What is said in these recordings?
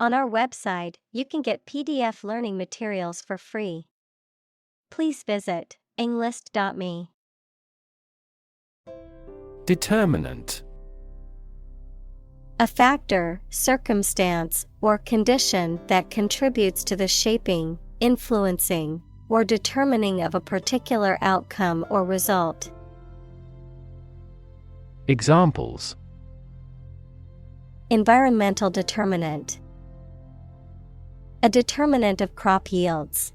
On our website, you can get PDF learning materials for free. Please visit englist.me. Determinant. A factor, circumstance, or condition that contributes to the shaping, influencing, or determining of a particular outcome or result. Examples: Environmental determinant. A determinant of crop yields.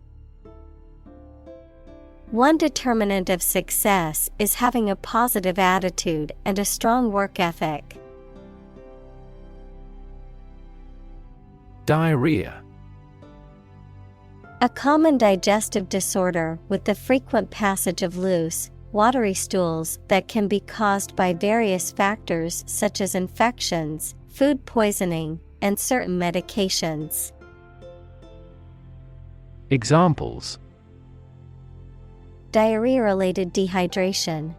One determinant of success is having a positive attitude and a strong work ethic. Diarrhea. A common digestive disorder with the frequent passage of loose, watery stools that can be caused by various factors such as infections, food poisoning, and certain medications. Examples: Diarrhea-related dehydration.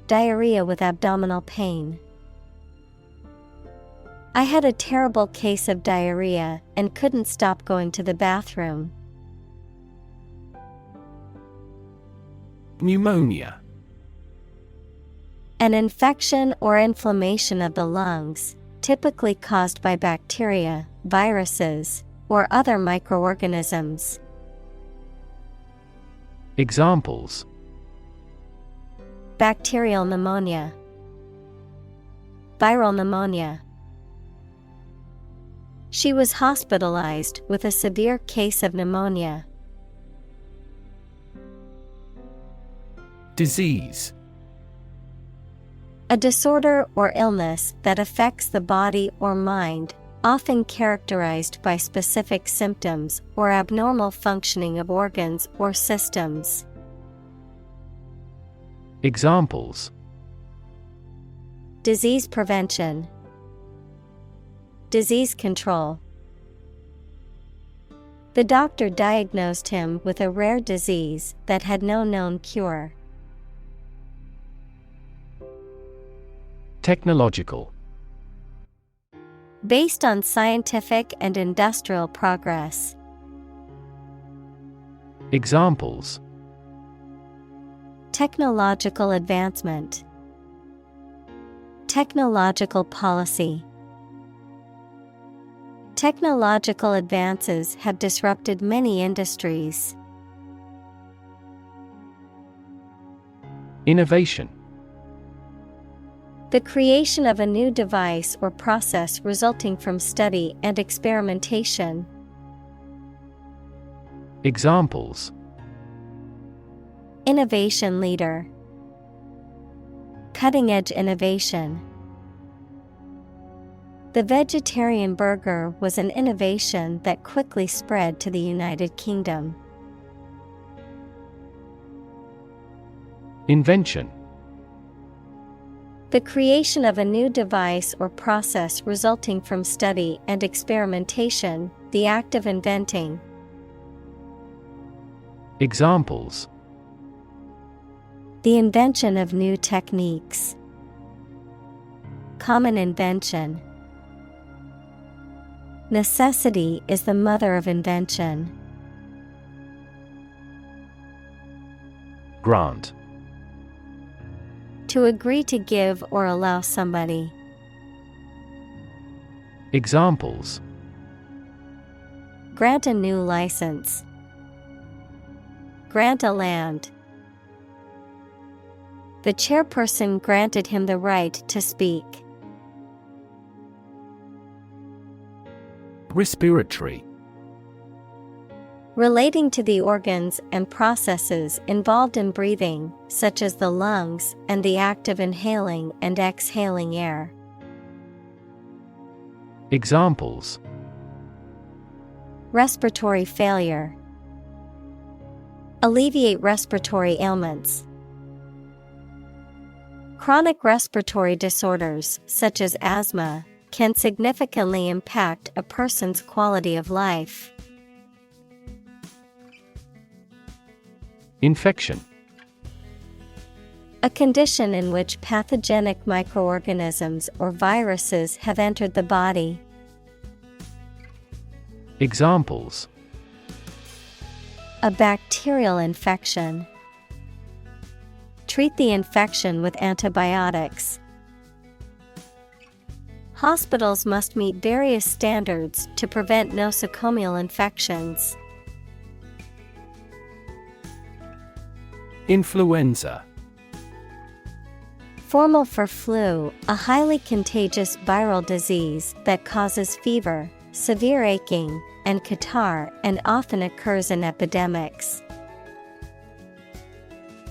Diarrhea with abdominal pain. I had a terrible case of diarrhea and couldn't stop going to the bathroom. Pneumonia. An infection or inflammation of the lungs, typically caused by bacteria, viruses, or other microorganisms. Examples: Bacterial pneumonia. Viral pneumonia. She was hospitalized with a severe case of pneumonia. Disease. A disorder or illness that affects the body or mind, often characterized by specific symptoms or abnormal functioning of organs or systems. Examples: Disease prevention. Disease control. The doctor diagnosed him with a rare disease that had no known cure. Technological. Based on scientific and industrial progress. Examples: Technological advancement. Technological policy. Technological advances have disrupted many industries. Innovation. The creation of a new device or process resulting from study and experimentation. Examples: Innovation leader. Cutting-edge innovation. The vegetarian burger was an innovation that quickly spread to the United Kingdom. Invention. The creation of a new device or process resulting from study and experimentation, the act of inventing. Examples: The invention of new techniques. Common invention. Necessity is the mother of invention. Grant. To agree to give or allow somebody. Examples: Grant a new license. Grant a land. The chairperson granted him the right to speak. Respiratory. Relating to the organs and processes involved in breathing, such as the lungs and the act of inhaling and exhaling air. Examples: Respiratory failure. Alleviate respiratory ailments. Chronic respiratory disorders, such as asthma, can significantly impact a person's quality of life. Infection. A condition in which pathogenic microorganisms or viruses have entered the body. Examples: a bacterial infection. Treat the infection with antibiotics. Hospitals must meet various standards to prevent nosocomial infections. Influenza. Formal for flu, a highly contagious viral disease that causes fever, severe aching, and catarrh and often occurs in epidemics.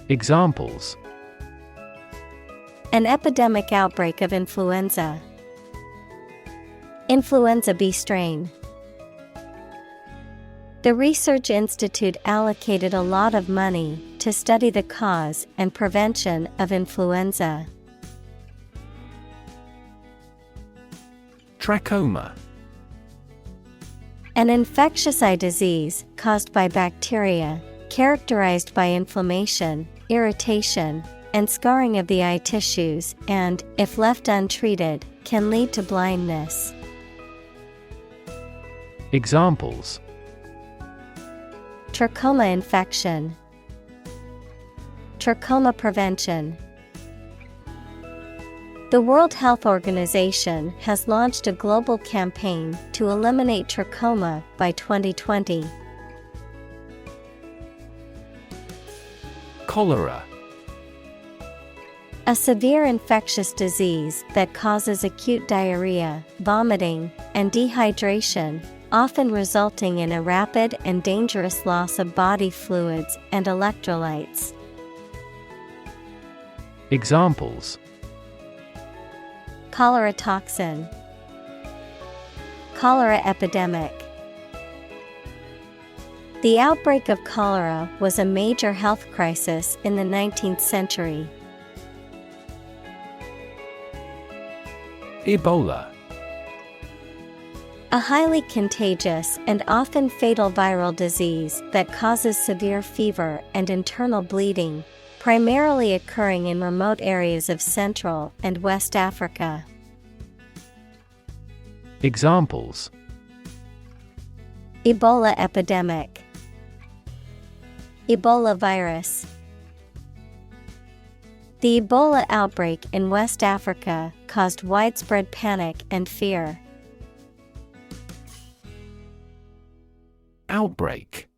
Examples: an epidemic outbreak of influenza. Influenza B strain. The research institute allocated a lot of money to study the cause and prevention of influenza. Trachoma. An infectious eye disease caused by bacteria, characterized by inflammation, irritation, and scarring of the eye tissues and, if left untreated, can lead to blindness. Examples: trachoma infection. Trachoma prevention. The World Health Organization has launched a global campaign to eliminate trachoma by 2020. Cholera. A severe infectious disease that causes acute diarrhea, vomiting, and dehydration, often resulting in a rapid and dangerous loss of body fluids and electrolytes. Examples: cholera toxin. Cholera epidemic. The outbreak of cholera was a major health crisis in the 19th century. Ebola. A highly contagious and often fatal viral disease that causes severe fever and internal bleeding, primarily occurring in remote areas of Central and West Africa. Examples: Ebola epidemic. Ebola virus. The Ebola outbreak in West Africa caused widespread panic and fear. Outbreak.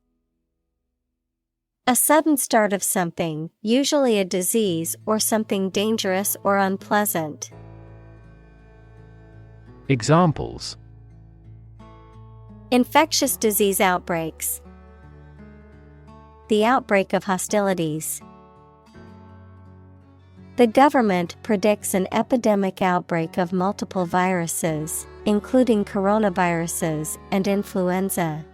A sudden start of something, usually a disease or something dangerous or unpleasant. Examples: infectious disease outbreaks. The outbreak of hostilities. The government predicts an epidemic outbreak of multiple viruses, including coronaviruses and influenza.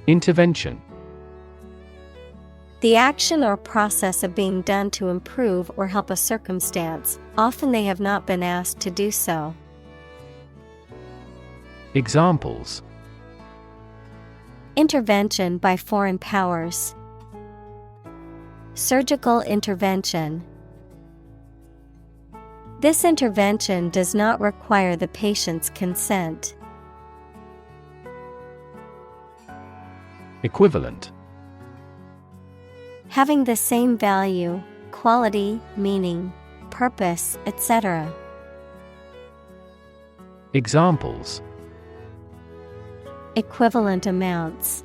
Intervention. The action or process of being done to improve or help a circumstance, often they have not been asked to do so. Examples: intervention by foreign powers. Surgical intervention. This intervention does not require the patient's consent. Equivalent. Having the same value, quality, meaning, purpose, etc. Examples: equivalent amounts.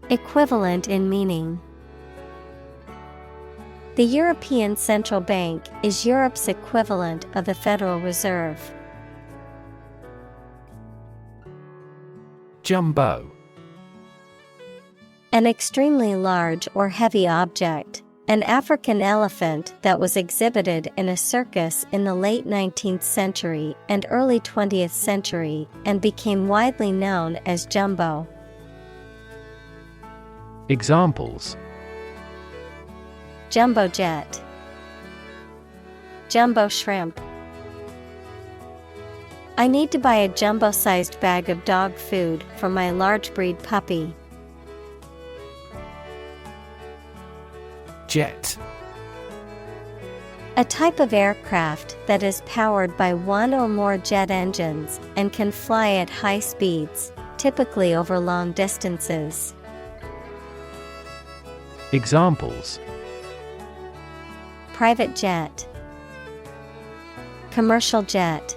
Equivalent in meaning. The European Central Bank is Europe's equivalent of the Federal Reserve. Jumbo. An extremely large or heavy object, an African elephant that was exhibited in a circus in the late 19th century and early 20th century and became widely known as Jumbo. Examples: Jumbo jet. Jumbo shrimp. I need to buy a jumbo-sized bag of dog food for my large breed puppy. Jet. A type of aircraft that is powered by one or more jet engines and can fly at high speeds, typically over long distances. Examples: Private jet, commercial jet.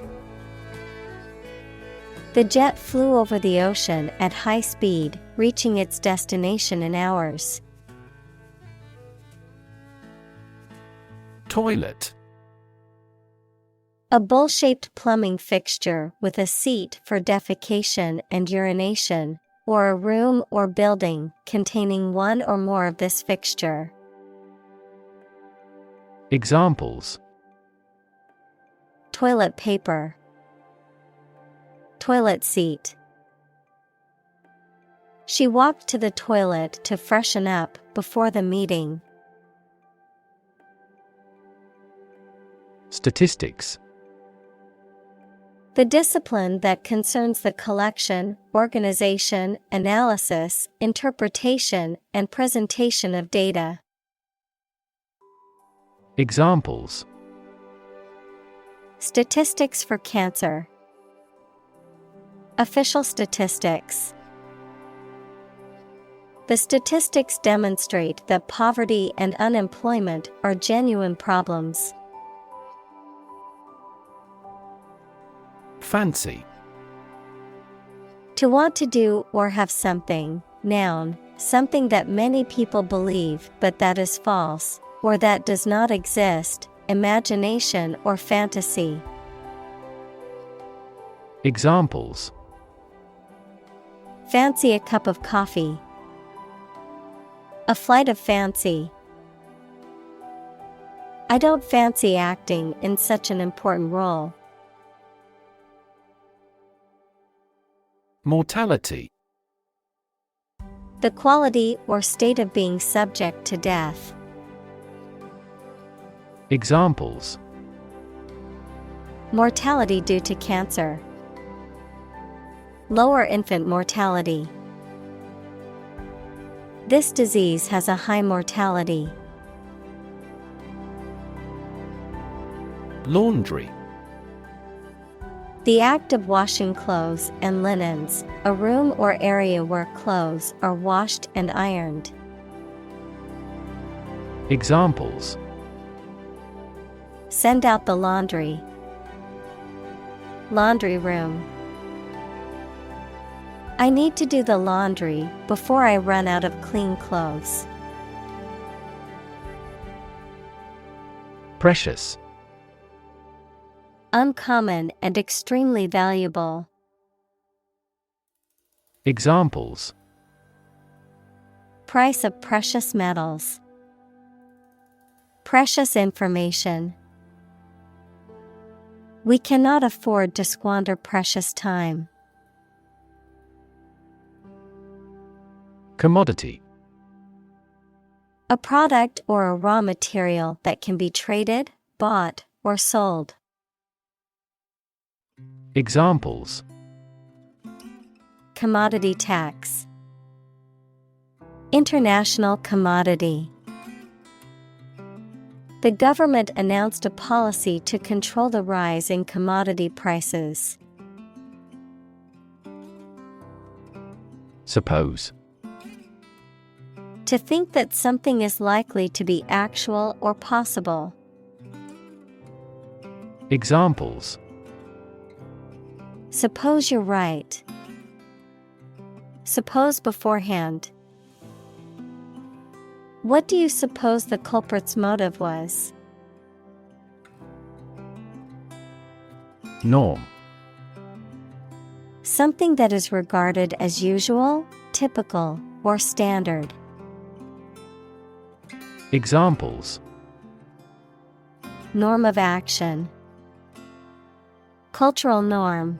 The jet flew over the ocean at high speed, reaching its destination in hours. Toilet. A bowl-shaped plumbing fixture with a seat for defecation and urination, or a room or building containing one or more of this fixture. Examples: Toilet paper, toilet seat. She walked to the toilet to freshen up before the meeting. Statistics. The discipline that concerns the collection, organization, analysis, interpretation, and presentation of data. Examples: Statistics for cancer. Official statistics. The statistics demonstrate that poverty and unemployment are genuine problems. Fancy. To want to do or have something, noun, something that many people believe but that is false, or that does not exist, imagination or fantasy. Examples: Fancy a cup of coffee. A flight of fancy. I don't fancy acting in such an important role. Mortality. The quality or state of being subject to death. Examples: Mortality due to cancer. Lower infant mortality. This disease has a high mortality. Laundry. The act of washing clothes and linens, a room or area where clothes are washed and ironed. Examples: Send out the laundry. Laundry room. I need to do the laundry before I run out of clean clothes. Precious. Uncommon and extremely valuable. Examples: Price of precious metals. Precious information. We cannot afford to squander precious time. Commodity. A product or a raw material that can be traded, bought, or sold. Examples: Commodity tax. International commodity. The government announced a policy to control the rise in commodity prices. Suppose. To think that something is likely to be actual or possible. Examples: Suppose you're right. Suppose beforehand. What do you suppose the culprit's motive was? Norm. Something that is regarded as usual, typical, or standard. Examples: Norm of action. Cultural norm.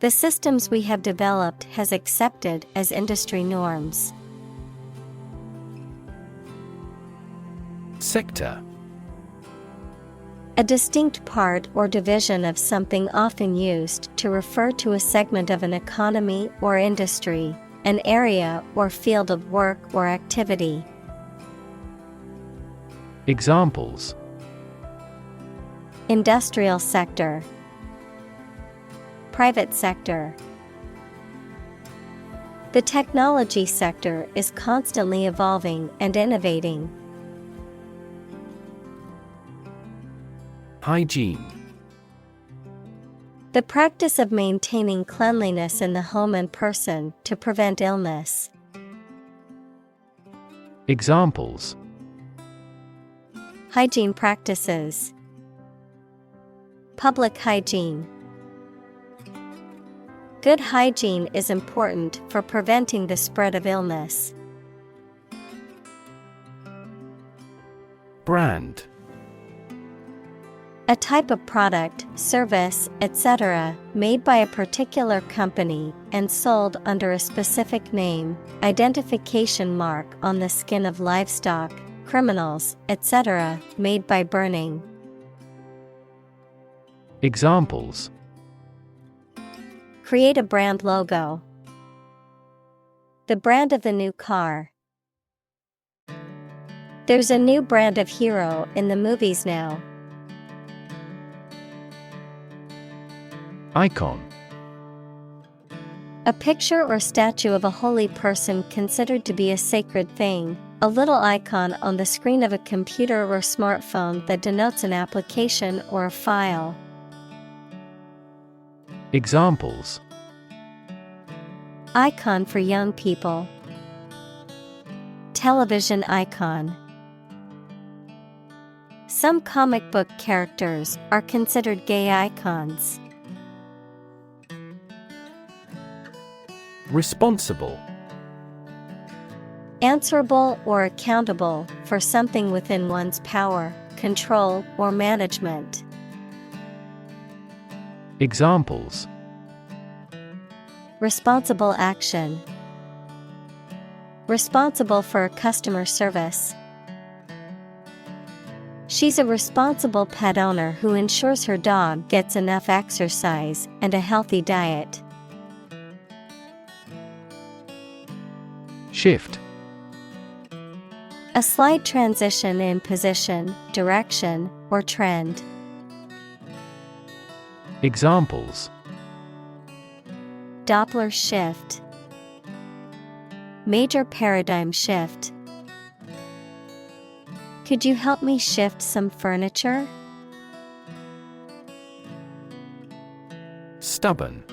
The systems we have developed has accepted as industry norms. Sector. A distinct part or division of something often used to refer to a segment of an economy or industry, an area or field of work or activity. Examples: Industrial sector. Private sector. The technology sector is constantly evolving and innovating. Hygiene. The practice of maintaining cleanliness in the home and person to prevent illness. Examples: Hygiene practices. Public hygiene. Good hygiene is important for preventing the spread of illness. Brand. A type of product, service, etc., made by a particular company and sold under a specific name, identification mark on the skin of livestock, criminals, etc., made by burning. Examples: Create a brand logo. The brand of the new car. There's a new brand of hero in the movies now. Icon. A picture or statue of a holy person considered to be a sacred thing, a little icon on the screen of a computer or smartphone that denotes an application or a file. Examples: Icon for young people. Television icon. Some comic book characters are considered gay icons. Responsible. Answerable or accountable for something within one's power, control, or management. Examples: Responsible action. Responsible for customer service. She's a responsible pet owner who ensures her dog gets enough exercise and a healthy diet. Shift. A slight transition in position, direction, or trend. Examples: Doppler shift. Major paradigm shift. Could you help me shift some furniture? Stubborn.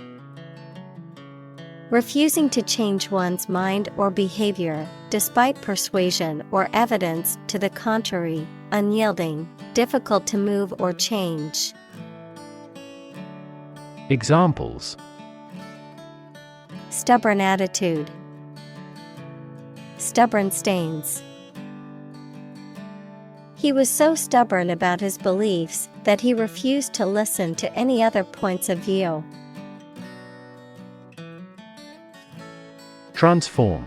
Refusing to change one's mind or behavior, despite persuasion or evidence to the contrary, unyielding, difficult to move or change. Examples: Stubborn attitude. Stubborn stains. He was so stubborn about his beliefs that he refused to listen to any other points of view. Transform.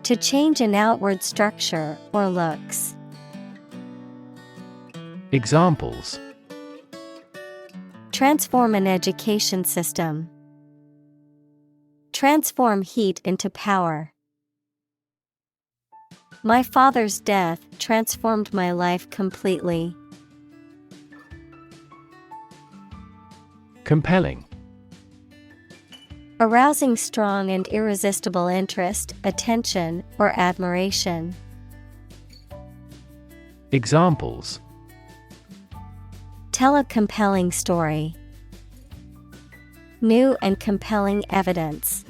To change an outward structure or looks. Examples: Transform an education system. Transform heat into power. My father's death transformed my life completely. Compelling. Arousing strong and irresistible interest, attention, or admiration. Examples: Tell a compelling story. New and compelling evidence.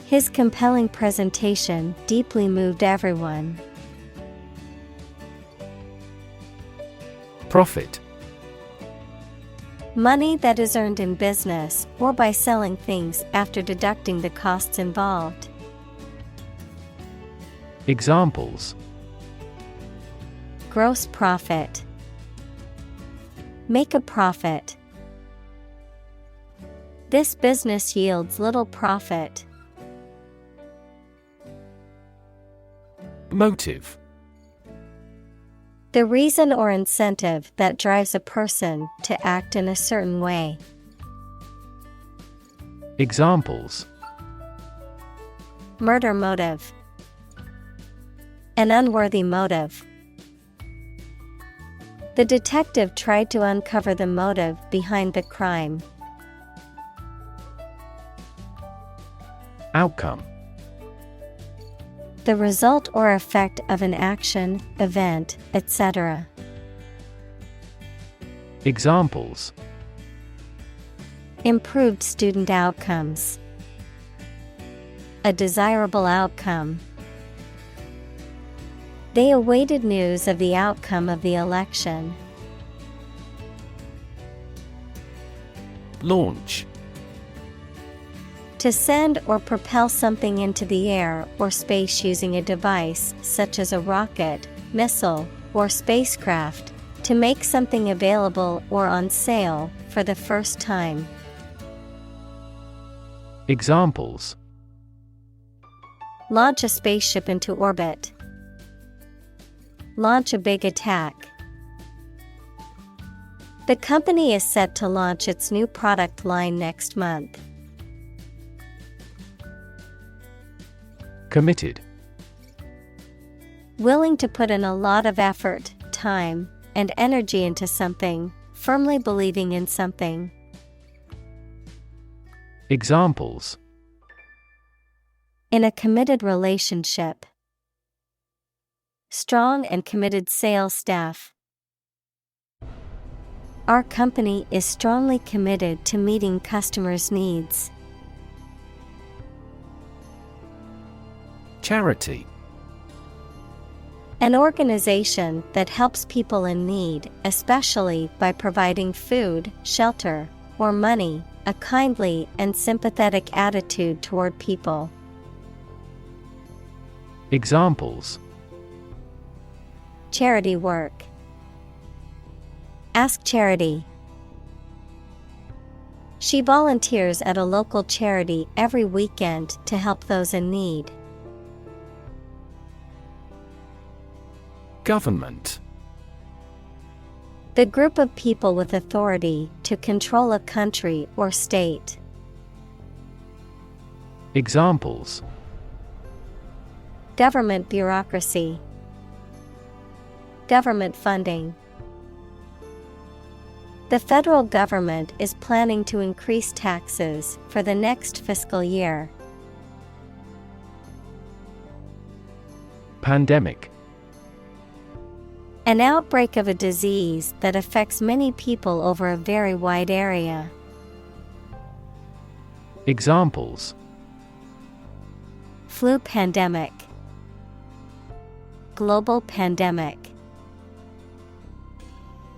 His compelling presentation deeply moved everyone. Profit. Money that is earned in business or by selling things after deducting the costs involved. Examples: Gross profit. Make a profit. This business yields little profit. Motive. The reason or incentive that drives a person to act in a certain way. Examples: Murder motive. An unworthy motive. The detective tried to uncover the motive behind the crime. Outcome. The result or effect of an action, event, etc. Examples: Improved student outcomes. A desirable outcome. They awaited news of the outcome of the election. Launch. To send or propel something into the air or space using a device such as a rocket, missile, or spacecraft, to make something available or on sale for the first time. Examples: launch a spaceship into orbit. Launch a big attack. The company is set to launch its new product line next month. Committed. Willing to put in a lot of effort, time, and energy into something, firmly believing in something. Examples: in a committed relationship. Strong and committed sales staff. Our company is strongly committed to meeting customers' needs. Charity. An organization that helps people in need, especially by providing food, shelter, or money, a kindly and sympathetic attitude toward people. Examples: charity work. Ask charity. She volunteers at a local charity every weekend to help those in need. Government. The group of people with authority to control a country or state. Examples: government bureaucracy. Government funding. The federal government is planning to increase taxes for the next fiscal year. Pandemic. An outbreak of a disease that affects many people over a very wide area. Examples: flu pandemic. Global pandemic.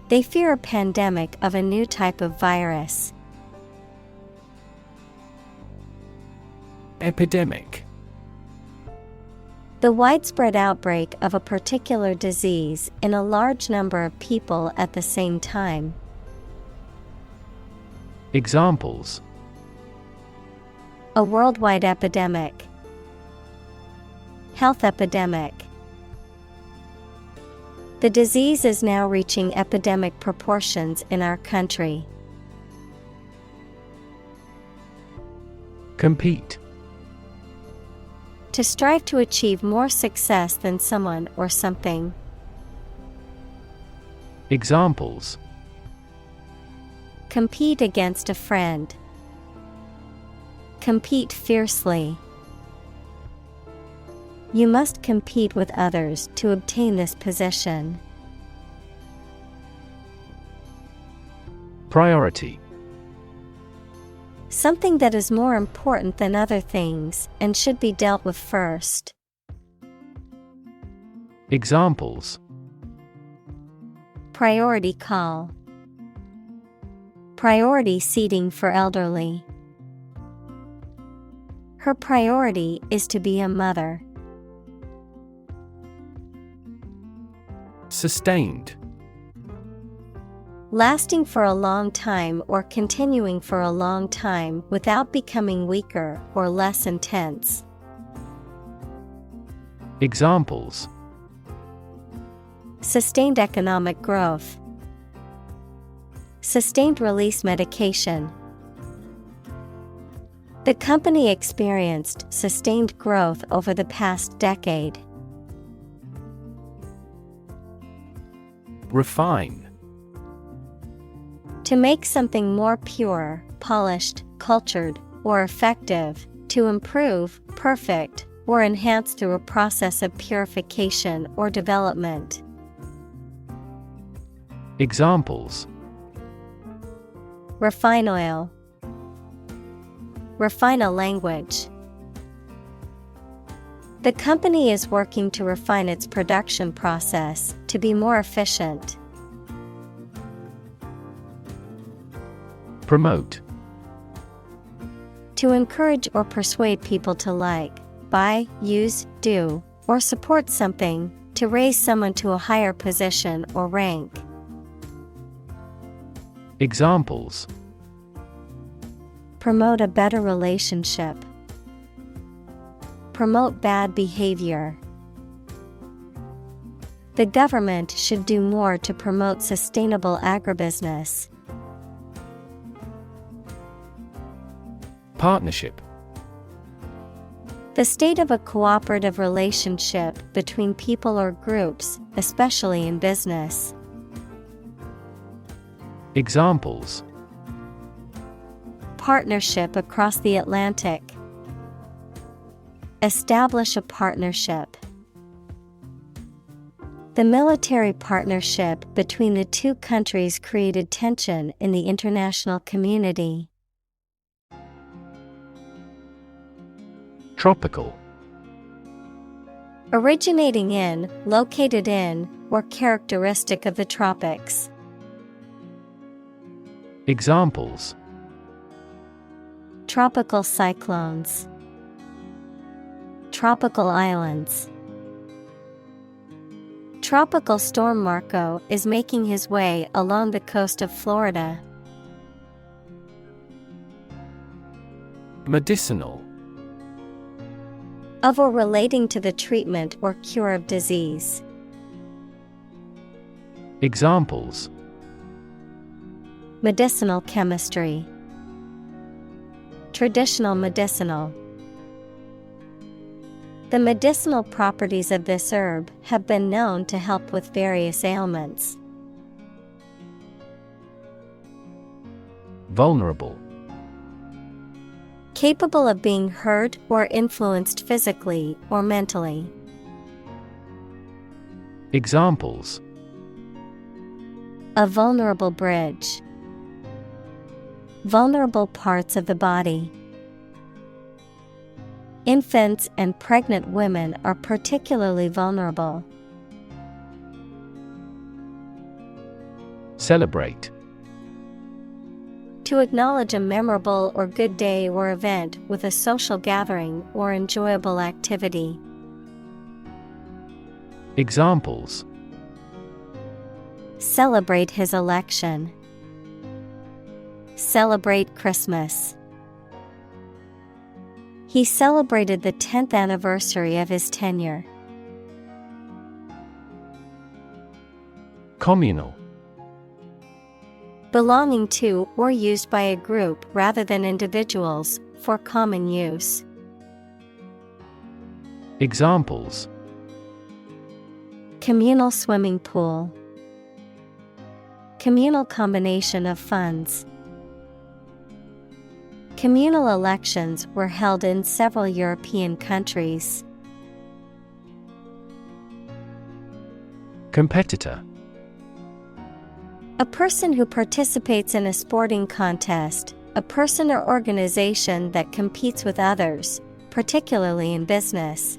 They fear a pandemic of a new type of virus. Epidemic. The widespread outbreak of a particular disease in a large number of people at the same time. Examples: a worldwide epidemic. Health epidemic. The disease is now reaching epidemic proportions in our country. Compete. To strive to achieve more success than someone or something. Examples: compete against a friend. Compete fiercely. You must compete with others to obtain this position. Priority. Something that is more important than other things and should be dealt with first. Examples: priority call. Priority seating for elderly. Her priority is to be a mother. Sustained. Lasting for a long time or continuing for a long time without becoming weaker or less intense. Examples: sustained economic growth. Sustained release medication. The company experienced sustained growth over the past decade. Refine. To make something more pure, polished, cultured, or effective. To improve, perfect, or enhance through a process of purification or development. Examples: Refine oil. Refine a language. The company is working to refine its production process to be more efficient. Promote. To encourage or persuade people to like, buy, use, do, or support something, to raise someone to a higher position or rank. Examples: Promote a better relationship. Promote bad behavior. The government should do more to promote sustainable agribusiness. Partnership. The state of a cooperative relationship between people or groups, especially in business. Examples: Partnership across the Atlantic. Establish a partnership. The military partnership between the two countries created tension in the international community. Tropical. Originating in, located in, or characteristic of the tropics. Examples: Tropical cyclones. Tropical islands. Tropical storm Marco is making his way along the coast of Florida. Medicinal. Of or relating to the treatment or cure of disease. Examples: Medicinal chemistry. Traditional medicinal. The medicinal properties of this herb have been known to help with various ailments. Vulnerable. Capable of being hurt or influenced physically or mentally. Examples: A vulnerable bridge. Vulnerable parts of the body. Infants and pregnant women are particularly vulnerable. Celebrate. To acknowledge a memorable or good day or event with a social gathering or enjoyable activity. Examples: Celebrate his election. Celebrate Christmas. He celebrated the 10th anniversary of his tenure. Communal. Belonging to or used by a group rather than individuals, for common use. Examples: Communal swimming pool. Communal combination of funds. Communal elections were held in several European countries. Competitor. A person who participates in a sporting contest, a person or organization that competes with others, particularly in business.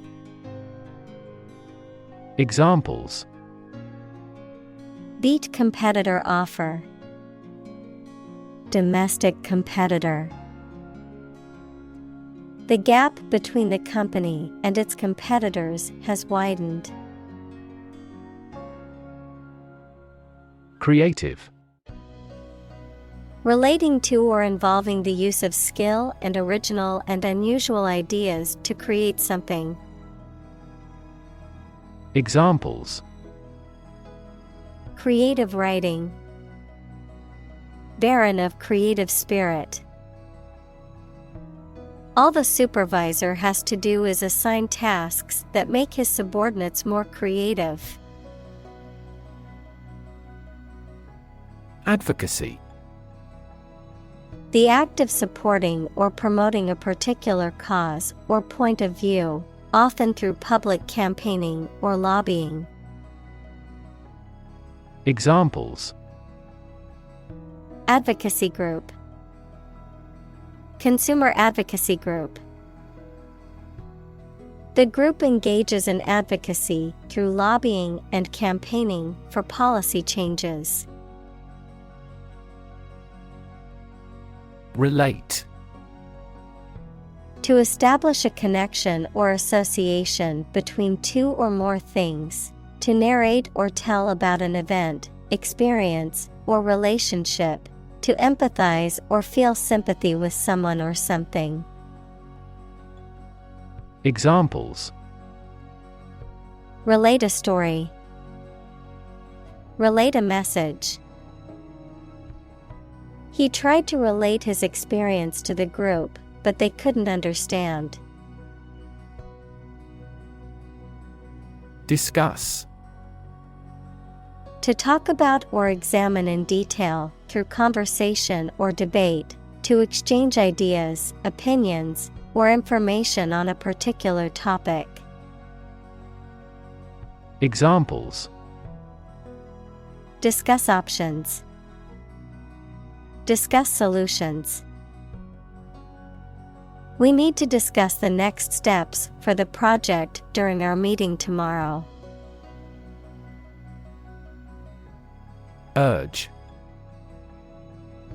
Examples: Beat competitor offer. Domestic competitor. The gap between the company and its competitors has widened. Creative. Relating to or involving the use of skill and original and unusual ideas to create something. Examples: Creative writing. Barren of creative spirit. All the supervisor has to do is assign tasks that make his subordinates more creative. Advocacy. The act of supporting or promoting a particular cause or point of view, often through public campaigning or lobbying. Examples: Advocacy group, consumer advocacy group. The group engages in advocacy through lobbying and campaigning for policy changes. Relate. To establish a connection or association between two or more things, to narrate or tell about an event, experience, or relationship, to empathize or feel sympathy with someone or something. Examples: Relate a story. Relate a message. He tried to relate his experience to the group, but they couldn't understand. Discuss. To talk about or examine in detail, through conversation or debate, to exchange ideas, opinions, or information on a particular topic. Examples: Discuss options. Discuss solutions. We need to discuss the next steps for the project during our meeting tomorrow. Urge.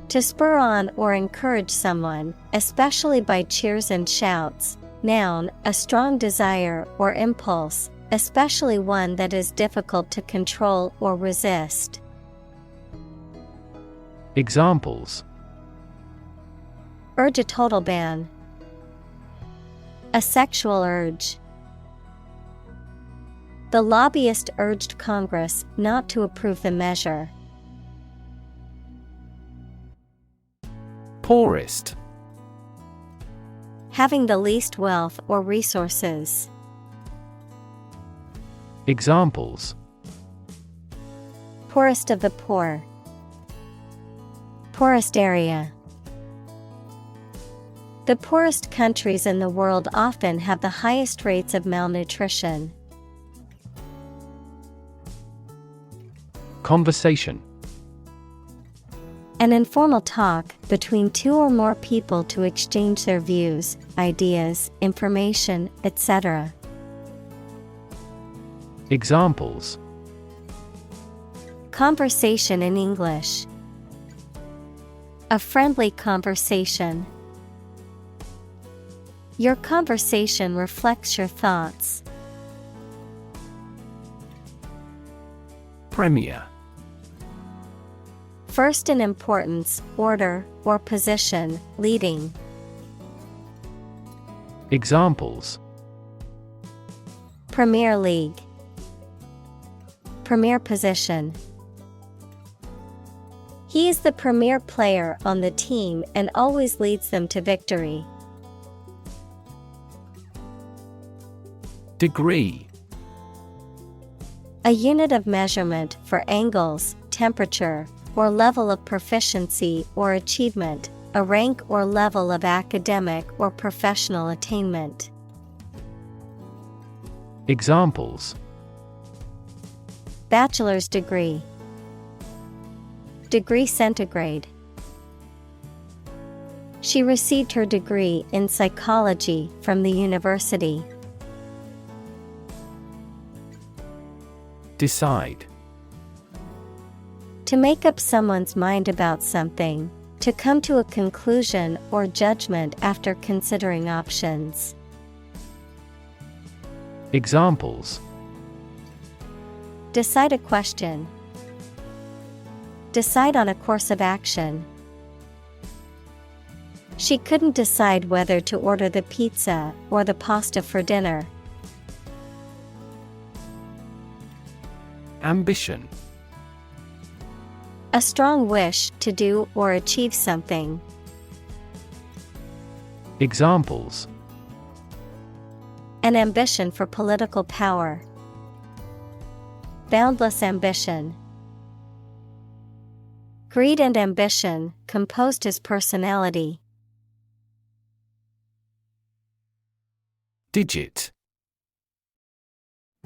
To spur on or encourage someone, especially by cheers and shouts. Noun, a strong desire or impulse, especially one that is difficult to control or resist. Examples: Urge a total ban. A sexual urge. The lobbyist urged Congress not to approve the measure. Poorest. Having the least wealth or resources. Examples: Poorest of the poor. Poorest area. The poorest countries in the world often have the highest rates of malnutrition. Conversation. An informal talk between two or more people to exchange their views, ideas, information, etc. Examples: Conversation in English. A friendly conversation. Your conversation reflects your thoughts. Premier. First in importance, order, or position, leading. Examples: Premier League. Premier position. He is the premier player on the team and always leads them to victory. Degree. A unit of measurement for angles, temperature, or level of proficiency or achievement, a rank or level of academic or professional attainment. Examples: Bachelor's degree. Degree centigrade. She received her degree in psychology from the university. Decide. To make up someone's mind about something, to come to a conclusion or judgment after considering options. Examples: Decide a question. Decide on a course of action. She couldn't decide whether to order the pizza or the pasta for dinner. Ambition. A strong wish to do or achieve something. Examples: An ambition for political power. Boundless ambition. Greed and ambition composed his personality. Digit.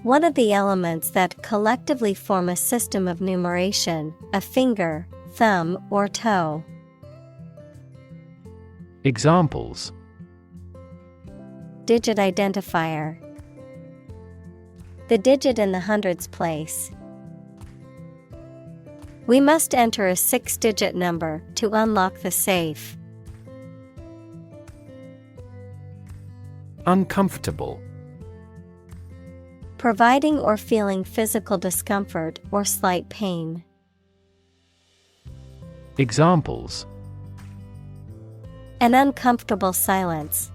One of the elements that collectively form a system of numeration, a finger, thumb, or toe. Examples: Digit identifier. The digit in the hundreds place. We must enter a 6-digit number to unlock the safe. Uncomfortable. Providing or feeling physical discomfort or slight pain. Examples: An uncomfortable silence.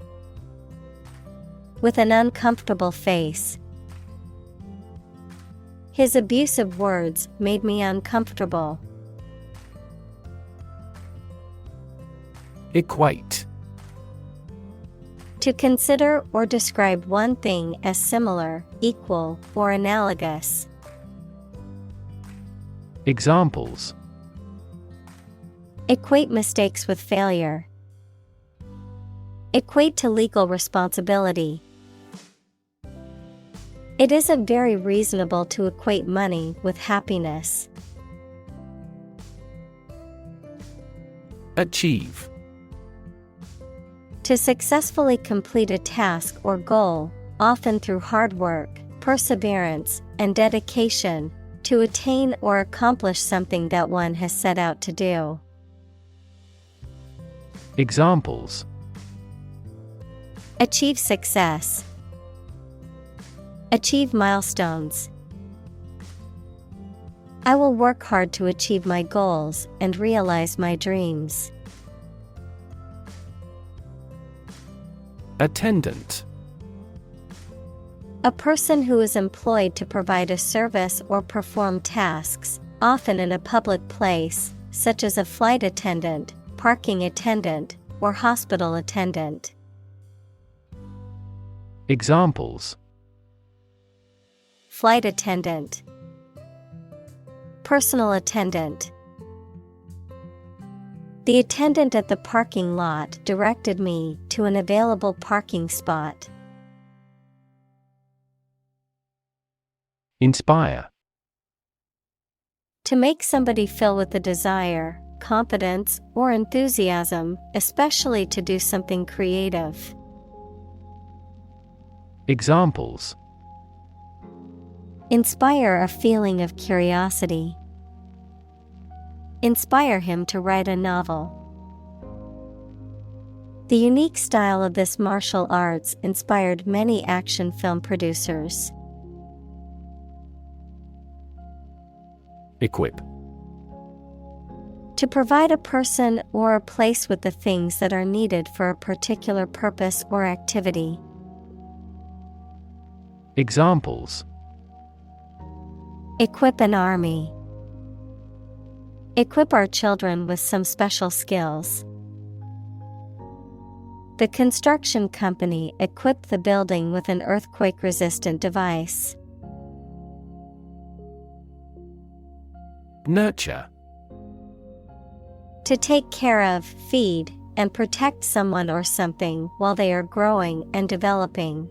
With an uncomfortable face. His abusive words made me uncomfortable. Equate. To consider or describe one thing as similar, equal, or analogous. Examples: Equate mistakes with failure. Equate to legal responsibility. It isn't very reasonable to equate money with happiness. Achieve. To successfully complete a task or goal, often through hard work, perseverance, and dedication, to attain or accomplish something that one has set out to do. Examples: Achieve success. Achieve milestones. I will work hard to achieve my goals and realize my dreams. Attendant. A person who is employed to provide a service or perform tasks, often in a public place, such as a flight attendant, parking attendant, or hospital attendant. Examples: Flight attendant. Personal attendant. The attendant at the parking lot directed me to an available parking spot. Inspire. To make somebody feel with the desire, confidence, or enthusiasm, especially to do something creative. Examples: Inspire a feeling of curiosity. Inspire him to write a novel. The unique style of this martial arts inspired many action film producers. Equip. To provide a person or a place with the things that are needed for a particular purpose or activity. Examples: Equip an army. Equip our children with some special skills. The construction company equipped the building with an earthquake-resistant device. Nurture. To take care of, feed, and protect someone or something while they are growing and developing.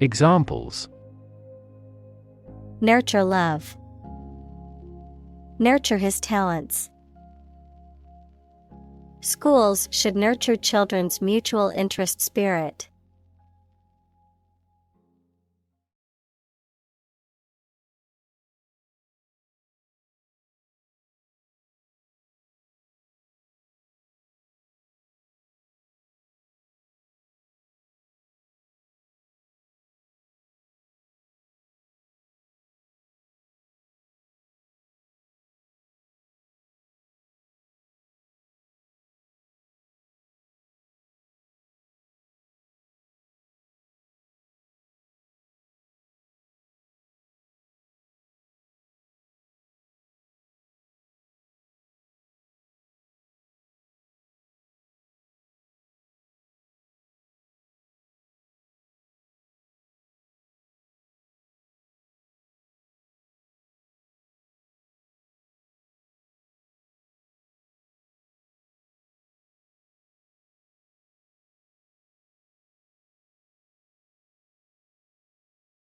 Examples: Nurture love. Nurture his talents. Schools should nurture children's mutual interest spirit.